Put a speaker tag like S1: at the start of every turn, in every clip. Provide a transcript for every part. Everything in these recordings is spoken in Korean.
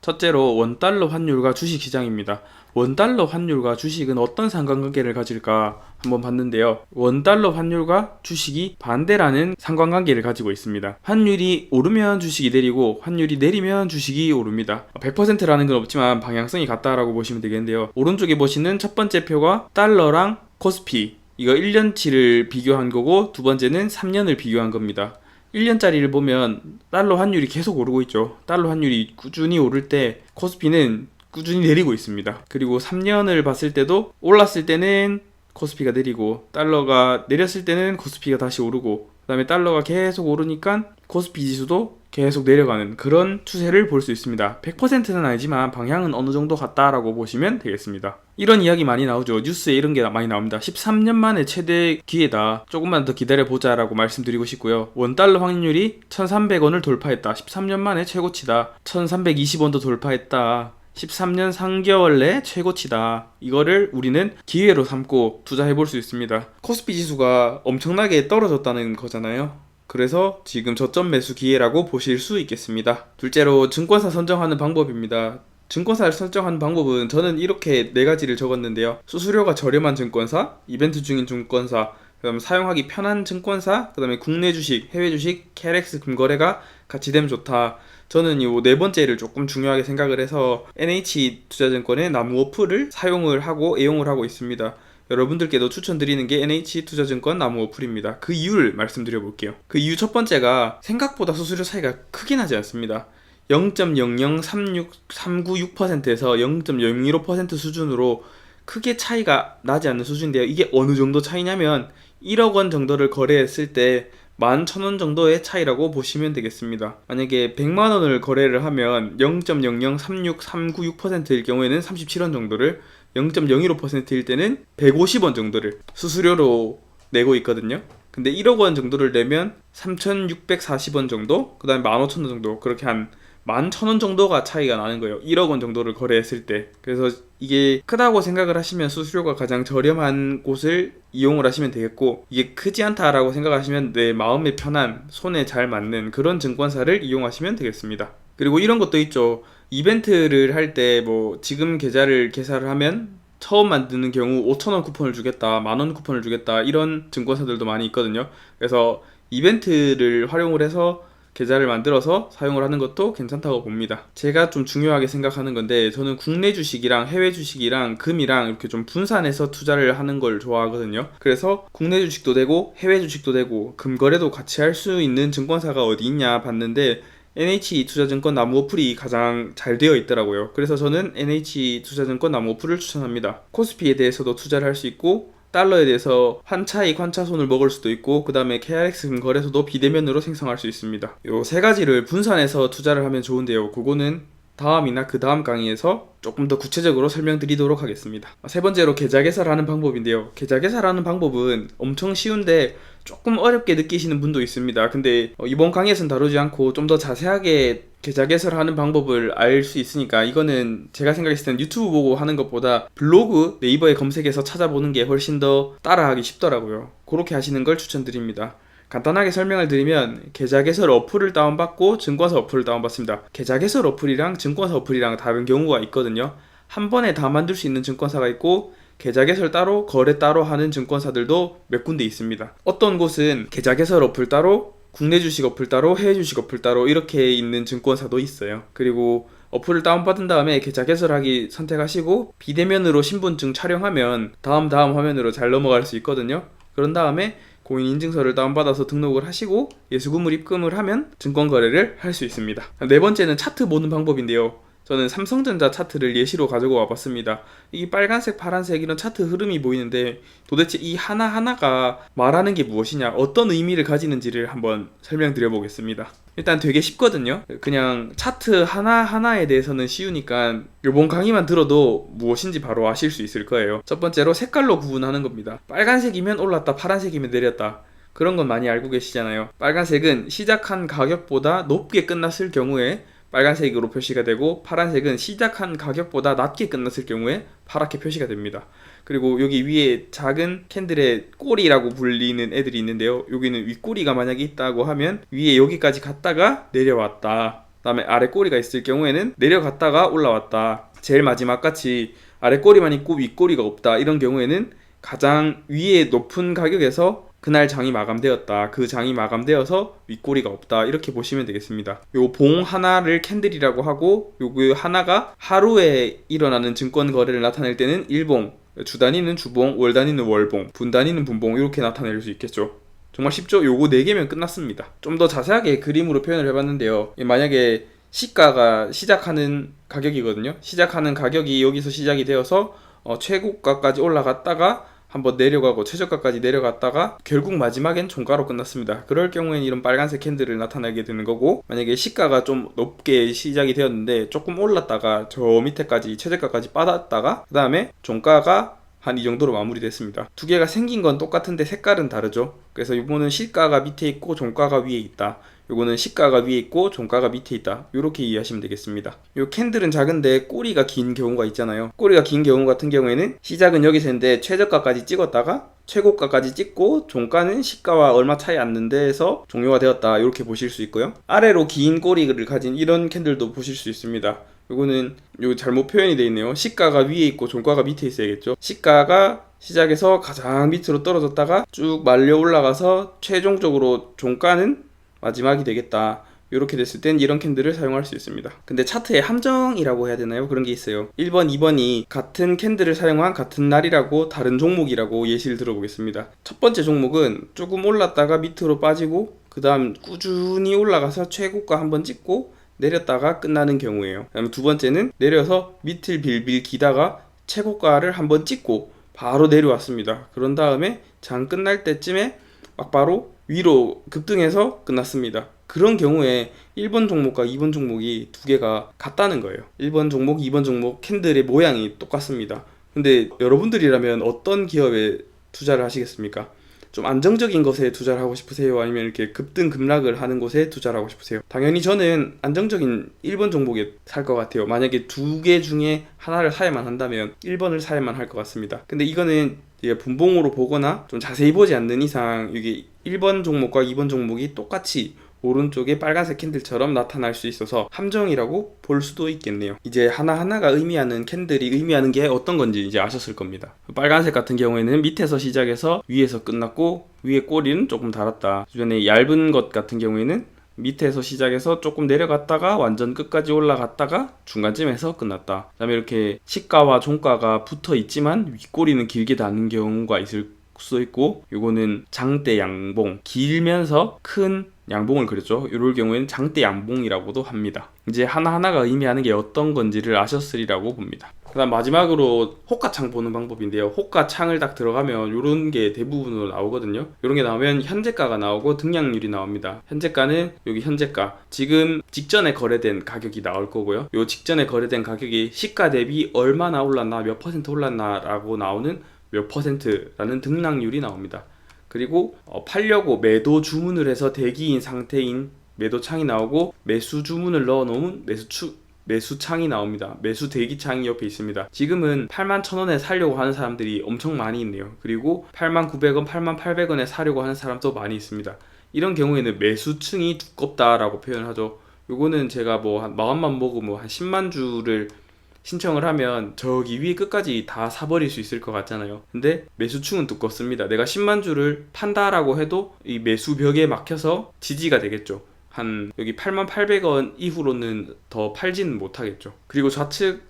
S1: 첫째로 원달러 환율과 주식시장입니다. 원달러 환율과 주식은 어떤 상관관계를 가질까 한번 봤는데요. 원달러 환율과 주식이 반대라는 상관관계를 가지고 있습니다. 환율이 오르면 주식이 내리고 환율이 내리면 주식이 오릅니다. 100%라는 건 없지만 방향성이 같다라고 보시면 되겠는데요. 오른쪽에 보시는 첫 번째 표가 달러랑 코스피, 이거 1년치를 비교한 거고, 두 번째는 3년을 비교한 겁니다. 1년짜리를 보면 달러 환율이 계속 오르고 있죠. 달러 환율이 꾸준히 오를 때 코스피는 꾸준히 내리고 있습니다. 그리고 3년을 봤을 때도 올랐을 때는 코스피가 내리고, 달러가 내렸을 때는 코스피가 다시 오르고, 그 다음에 달러가 계속 오르니까 코스피 지수도 계속 내려가는 그런 추세를 볼 수 있습니다. 100%는 아니지만 방향은 어느 정도 같다라고 보시면 되겠습니다. 이런 이야기 많이 나오죠. 뉴스에 이런 게 많이 나옵니다. 13년 만에 최대 기회다, 조금만 더 기다려보자 라고 말씀드리고 싶고요. 원달러 환율이 1300원을 돌파했다, 13년 만에 최고치다. 1320원도 돌파했다, 13년 3개월 내 최고치다. 이거를 우리는 기회로 삼고 투자해볼 수 있습니다. 코스피 지수가 엄청나게 떨어졌다는 거잖아요. 그래서 지금 저점 매수 기회라고 보실 수 있겠습니다. 둘째로 증권사 선정하는 방법입니다. 증권사를 선정하는 방법은 저는 이렇게 4가지를 적었는데요. 수수료가 저렴한 증권사, 이벤트 중인 증권사, 그 다음 사용하기 편한 증권사, 그 다음에 국내 주식, 해외 주식, KLX 금거래가 같이 되면 좋다. 저는 이 4번째를 조금 중요하게 생각을 해서 NH투자증권의 나무어플을 사용을 하고 애용을 하고 있습니다. 여러분들께도 추천드리는 게 NH투자증권 나무 어플입니다. 그 이유를 말씀드려 볼게요. 그 이유 첫 번째가 생각보다 수수료 차이가 크게 나지 않습니다. 0.00396%에서 0.015% 수준으로 크게 차이가 나지 않는 수준인데요. 이게 어느 정도 차이냐면 1억 원 정도를 거래했을 때 11,000원 정도의 차이라고 보시면 되겠습니다. 만약에 100만 원을 거래를 하면 0.0036396%일 경우에는 37원 정도를, 0.015%일 때는 150원 정도를 수수료로 내고 있거든요. 근데 1억 원 정도를 내면 3,640원 정도, 그 다음에 15,000원 정도, 그렇게 한 11,000원 정도가 차이가 나는 거예요. 1억 원 정도를 거래했을 때. 그래서 이게 크다고 생각을 하시면 수수료가 가장 저렴한 곳을 이용을 하시면 되겠고, 이게 크지 않다라고 생각하시면 내 마음에 편한, 손에 잘 맞는 그런 증권사를 이용하시면 되겠습니다. 그리고 이런 것도 있죠. 이벤트를 할 때 지금 계좌를 개설을 하면 처음 만드는 경우 5,000원 쿠폰을 주겠다, 만원 쿠폰을 주겠다, 이런 증권사들도 많이 있거든요. 그래서 이벤트를 활용을 해서 계좌를 만들어서 사용을 하는 것도 괜찮다고 봅니다. 제가 좀 중요하게 생각하는 건데, 저는 국내 주식이랑 해외 주식이랑 금이랑 이렇게 좀 분산해서 투자를 하는 걸 좋아하거든요. 그래서 국내 주식도 되고 해외 주식도 되고 금 거래도 같이 할 수 있는 증권사가 어디 있냐 봤는데 NH투자증권 나무 어플이 가장 잘 되어 있더라고요. 그래서 저는 NH투자증권 나무 어플을 추천합니다. 코스피에 대해서도 투자를 할 수 있고, 달러에 대해서 환차익 환차손을 먹을 수도 있고, 그 다음에 KRX 거래소도 비대면으로 생성할 수 있습니다. 요 3가지를 분산해서 투자를 하면 좋은데요. 그거는 다음이나 그 다음 강의에서 조금 더 구체적으로 설명드리도록 하겠습니다. 세 번째로 계좌 개설하는 방법인데요. 계좌 개설하는 방법은 엄청 쉬운데 조금 어렵게 느끼시는 분도 있습니다. 근데 이번 강의에서는 다루지 않고 좀 더 자세하게 계좌 개설하는 방법을 알 수 있으니까, 이거는 제가 생각했을 때는 유튜브 보고 하는 것보다 블로그, 네이버에 검색해서 찾아보는 게 훨씬 더 따라하기 쉽더라고요. 그렇게 하시는 걸 추천드립니다. 간단하게 설명을 드리면, 계좌 개설 어플을 다운받고 증권사 어플을 다운받습니다. 계좌 개설 어플이랑 증권사 어플이랑 다른 경우가 있거든요. 한 번에 다 만들 수 있는 증권사가 있고, 계좌 개설 따로 거래 따로 하는 증권사들도 몇 군데 있습니다. 어떤 곳은 계좌 개설 어플 따로, 국내 주식 어플 따로, 해외 주식 어플 따로 이렇게 있는 증권사도 있어요. 그리고 어플을 다운받은 다음에 계좌 개설하기 선택하시고 비대면으로 신분증 촬영하면 다음 화면으로 잘 넘어갈 수 있거든요. 그런 다음에 공인인증서를 다운받아서 등록을 하시고 예수금을 입금을 하면 증권 거래를 할 수 있습니다. 네 번째는 차트 보는 방법인데요. 저는 삼성전자 차트를 예시로 가지고 와봤습니다. 이 빨간색, 파란색 이런 차트 흐름이 보이는데, 도대체 이 하나하나가 말하는 게 무엇이냐, 어떤 의미를 가지는지를 한번 설명드려 보겠습니다. 일단 되게 쉽거든요. 그냥 차트 하나하나에 대해서는 쉬우니까 이번 강의만 들어도 무엇인지 바로 아실 수 있을 거예요. 첫 번째로 색깔로 구분하는 겁니다. 빨간색이면 올랐다, 파란색이면 내렸다. 그런 건 많이 알고 계시잖아요. 빨간색은 시작한 가격보다 높게 끝났을 경우에 빨간색으로 표시가 되고, 파란색은 시작한 가격보다 낮게 끝났을 경우에 파랗게 표시가 됩니다. 그리고 여기 위에 작은 캔들의 꼬리라고 불리는 애들이 있는데요. 여기는 윗꼬리가 만약에 있다고 하면 위에 여기까지 갔다가 내려왔다, 그다음에 아래 꼬리가 있을 경우에는 내려갔다가 올라왔다. 제일 마지막 같이 아래 꼬리만 있고 위 꼬리가 없다. 이런 경우에는 가장 위에 높은 가격에서 그날 장이 마감되었다. 그 장이 마감되어서 윗꼬리가 없다. 이렇게 보시면 되겠습니다. 요 봉 하나를 캔들이라고 하고 요거 하나가 하루에 일어나는 증권 거래를 나타낼 때는 일봉, 주 단위는 주봉, 월 단위는 월봉, 분 단위는 분봉 이렇게 나타낼 수 있겠죠. 정말 쉽죠? 요거 4개면 끝났습니다. 좀 더 자세하게 그림으로 표현을 해봤는데요. 만약에 시가가 시작하는 가격이거든요. 시작하는 가격이 여기서 시작이 되어서 최고가까지 올라갔다가 한번 내려가고 최저가까지 내려갔다가 결국 마지막엔 종가로 끝났습니다. 그럴 경우에는 이런 빨간색 캔들을 나타나게 되는 거고, 만약에 시가가 좀 높게 시작이 되었는데 조금 올랐다가 저 밑에까지 최저가까지 빠졌다가 그 다음에 종가가 한 이 정도로 마무리됐습니다. 두 개가 생긴 건 똑같은데 색깔은 다르죠. 그래서 이거는 시가가 밑에 있고 종가가 위에 있다. 요거는 시가가 위에 있고 종가가 밑에 있다. 이렇게 이해하시면 되겠습니다. 요 캔들은 작은데 꼬리가 긴 경우가 있잖아요. 꼬리가 긴 경우 같은 경우에는 시작은 여기서 했는데 최저가까지 찍었다가 최고가까지 찍고 종가는 시가와 얼마 차이 안 는 데에서 종료가 되었다. 이렇게 보실 수 있고요. 아래로 긴 꼬리를 가진 이런 캔들도 보실 수 있습니다. 요거는 요 잘못 표현이 되어 있네요. 시가가 위에 있고 종가가 밑에 있어야겠죠. 시가가 시작해서 가장 밑으로 떨어졌다가 쭉 말려 올라가서 최종적으로 종가는 마지막이 되겠다. 이렇게 됐을 땐 이런 캔들을 사용할 수 있습니다. 근데 차트에 함정이라고 해야 되나요? 그런 게 있어요. 1번, 2번이 같은 캔들을 사용한 같은 날이라고 다른 종목이라고 예시를 들어보겠습니다. 첫 번째 종목은 조금 올랐다가 밑으로 빠지고 그 다음 꾸준히 올라가서 최고가 한번 찍고 내렸다가 끝나는 경우예요. 그다음에 두 번째는 내려서 밑을 빌빌 기다가 최고가를 한번 찍고 바로 내려왔습니다. 그런 다음에 장 끝날 때쯤에 막바로 위로 급등해서 끝났습니다. 그런 경우에 1번 종목과 2번 종목이 두 개가 같다는 거예요. 1번 종목, 2번 종목 캔들의 모양이 똑같습니다. 근데 여러분들이라면 어떤 기업에 투자를 하시겠습니까? 좀 안정적인 것에 투자를 하고 싶으세요? 아니면 이렇게 급등 급락을 하는 곳에 투자를 하고 싶으세요? 당연히 저는 안정적인 1번 종목에 살 것 같아요. 만약에 두 개 중에 하나를 사야만 한다면 1번을 사야만 할 것 같습니다. 근데 이거는 분봉으로 보거나 좀 자세히 보지 않는 이상 이게 1번 종목과 2번 종목이 똑같이 오른쪽에 빨간색 캔들처럼 나타날 수 있어서 함정이라고 볼 수도 있겠네요. 이제 하나하나가 의미하는 캔들이 의미하는 게 어떤 건지 이제 아셨을 겁니다. 빨간색 같은 경우에는 밑에서 시작해서 위에서 끝났고 위에 꼬리는 조금 달았다. 주변에 얇은 것 같은 경우에는 밑에서 시작해서 조금 내려갔다가 완전 끝까지 올라갔다가 중간쯤에서 끝났다. 그 다음에 이렇게 시가와 종가가 붙어 있지만 윗꼬리는 길게 닿는 경우가 있을 수도 있고, 요거는 장대 양봉, 길면서 큰 양봉을 그렸죠. 이럴 경우에는 장대 양봉이라고도 합니다. 이제 하나하나가 의미하는 게 어떤 건지를 아셨으리라고 봅니다. 그 다음 마지막으로 호가창 보는 방법인데요. 호가창을 딱 들어가면 이런 게 대부분으로 나오거든요. 이런 게 나오면 현재가가 나오고 등락률이 나옵니다. 현재가는 여기 현재가, 지금 직전에 거래된 가격이 나올 거고요. 요 직전에 거래된 가격이 시가 대비 얼마나 올랐나, 몇 퍼센트 올랐나 라고 나오는 몇 퍼센트라는 등락률이 나옵니다. 그리고 팔려고 매도 주문을 해서 대기인 상태인 매도창이 나오고, 매수 주문을 넣어 놓은 매수창이 나옵니다. 매수 대기창이 옆에 있습니다. 지금은 81,000원에 사려고 하는 사람들이 엄청 많이 있네요. 그리고 89,000원, 88,000원에 사려고 하는 사람도 많이 있습니다. 이런 경우에는 매수층이 두껍다라고 표현하죠. 요거는 제가 뭐 한 마음만 먹으면 한 10만 주를 신청을 하면 저기 위에 끝까지 다 사버릴 수 있을 것 같잖아요. 근데 매수층은 두껍습니다. 내가 10만 주를 판다라고 해도 이 매수 벽에 막혀서 지지가 되겠죠. 한 여기 88,000원 이후로는 더 팔지는 못하겠죠. 그리고 좌측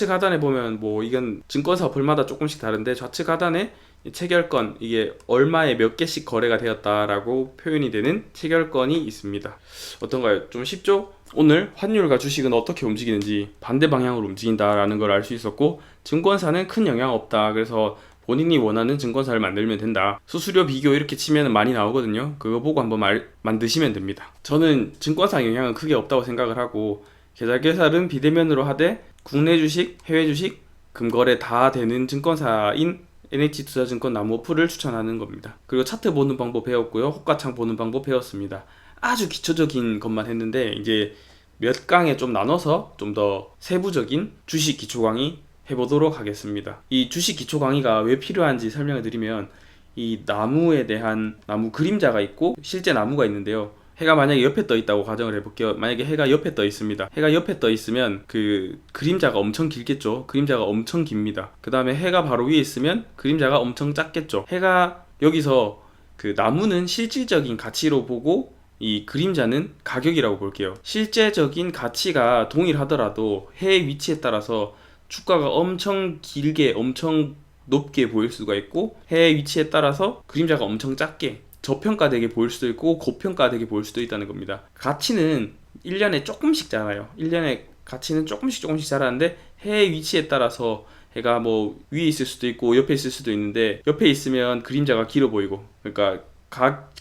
S1: 하단에 보면 뭐 이건 증권사 어플마다 조금씩 다른데, 좌측 하단에 체결권, 이게 얼마에 몇 개씩 거래가 되었다라고 표현이 되는 체결권이 있습니다. 어떤가요? 좀 쉽죠? 오늘 환율과 주식은 어떻게 움직이는지 반대 방향으로 움직인다라는 걸 알 수 있었고, 증권사는 큰 영향 없다. 그래서 본인이 원하는 증권사를 만들면 된다. 수수료 비교 이렇게 치면 많이 나오거든요. 그거 보고 한번 만드시면 됩니다. 저는 증권사 영향은 크게 없다고 생각을 하고, 계좌개설은 비대면으로 하되 국내 주식, 해외 주식, 금거래 다 되는 증권사인 NH투자증권 나무어플을 추천하는 겁니다. 그리고 차트 보는 방법 배웠고요. 호가창 보는 방법 배웠습니다. 아주 기초적인 것만 했는데 이제 몇 강에 좀 나눠서 좀 더 세부적인 주식 기초 강의 해보도록 하겠습니다. 이 주식 기초 강의가 왜 필요한지 설명을 드리면, 이 나무에 대한 나무 그림자가 있고 실제 나무가 있는데요. 해가 만약에 옆에 떠 있다고 가정을 해볼게요. 만약에 해가 옆에 떠 있습니다. 해가 옆에 떠 있으면 그 그림자가 엄청 길겠죠. 그림자가 엄청 깁니다. 그 다음에 해가 바로 위에 있으면 그림자가 엄청 작겠죠. 해가 여기서 그 나무는 실질적인 가치로 보고 이 그림자는 가격이라고 볼게요. 실제적인 가치가 동일하더라도 해의 위치에 따라서 주가가 엄청 길게 엄청 높게 보일 수가 있고 해의 위치에 따라서 그림자가 엄청 작게 저평가되게 보일 수도 있고 고평가되게 보일 수도 있다는 겁니다. 가치는 1년에 조금씩 자라요. 1년에 가치는 조금씩 자라는데 해의 위치에 따라서 해가 뭐 위에 있을 수도 있고 옆에 있을 수도 있는데 옆에 있으면 그림자가 길어 보이고 그러니까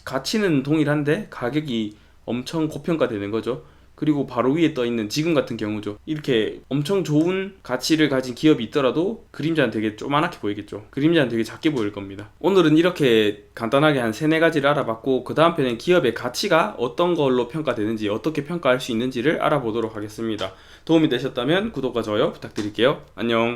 S1: 가치는 동일한데 가격이 엄청 고평가되는 거죠. 그리고 바로 위에 떠 있는 지금 같은 경우죠. 이렇게 엄청 좋은 가치를 가진 기업이 있더라도 그림자는 되게 조그맣게 보이겠죠. 그림자는 되게 작게 보일 겁니다. 오늘은 이렇게 간단하게 한 3-4가지를 알아봤고 그 다음 편엔 기업의 가치가 어떤 걸로 평가되는지 어떻게 평가할 수 있는지를 알아보도록 하겠습니다. 도움이 되셨다면 구독과 좋아요 부탁드릴게요. 안녕.